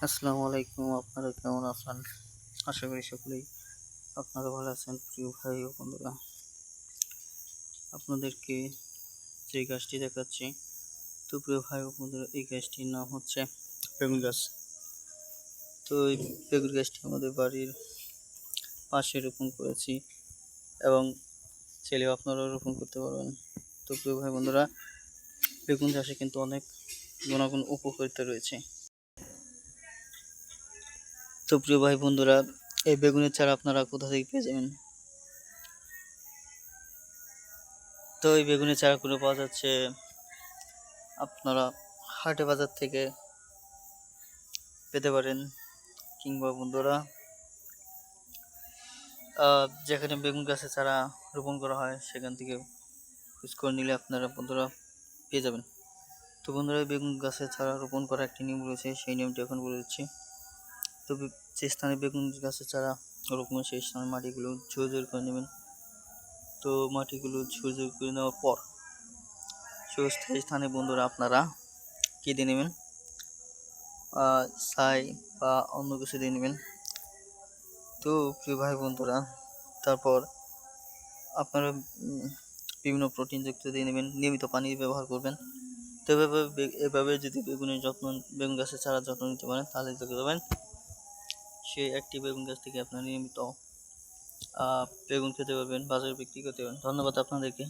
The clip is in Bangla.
আসসালামু আলাইকুম। আপনারা কেমন আছেন? আশা করি সকলেই আপনারা ভালো আছেন। প্রিয় ভাই ও বন্ধুরা, আপনাদেরকে যে গাছটি দেখাচ্ছি, তো প্রিয় ভাই ও বন্ধুরা, এই গাছটির নাম হচ্ছে বেগুন গাছ। তো এই বেগুন গাছটি আমাদের বাড়ির পাশে রোপণ করেছি এবং চাইলেও আপনারাও রোপণ করতে পারবেন। তো প্রিয় ভাই বন্ধুরা, বেগুন চাষে কিন্তু অনেক গুণাগুণ উপকারিতা রয়েছে। তো প্রিয় ভাই বন্ধুরা, এই বেগুনের চারা আপনারা কোথা থেকে পেয়ে যাবেন? তো এই বেগুনের চারাগুলো পাওয়া যাচ্ছে আপনারা হাটে বাজার থেকে পেতে পারেন, কিংবা বন্ধুরা যেখানে বেগুন গাছের চারা রোপণ করা হয় সেখান থেকে খোঁজ করে নিলে আপনারা বন্ধুরা পেয়ে যাবেন। তো বন্ধুরা, বেগুন গাছের চারা রোপণ করা একটি নিয়ম রয়েছে, সেই নিয়মটি এখন বলে দিচ্ছি। তো যে স্থানে বেগুন গাছের চারা রোপণ সেই স্থানে মাটিগুলো ঝুরঝুর করে নেবেন। তো মাটিগুলো ঝুরঝুর করে নেওয়ার পর সেই স্থানে বন্ধুরা আপনারা কী দিয়ে নেবেন? ছাই বা অন্য কিছু দিয়ে নেবেন। তো প্রিয় ভাই বন্ধুরা, তারপর আপনারা বিভিন্ন প্রোটিনযুক্ত দিয়ে নেবেন, নিয়মিত পানি ব্যবহার করবেন। তো এভাবে যদি বেগুন গাছের চারা যত্ন নিতে পারেন, তাহলে দেখতে পাবেন সেই একটি বেগুন গাছ থেকে আপনারা নিয়মিত বেগুন খেতে পারবেন, বাজারে বিক্রি করতে পারবেন। ধন্যবাদ আপনাদেরকে।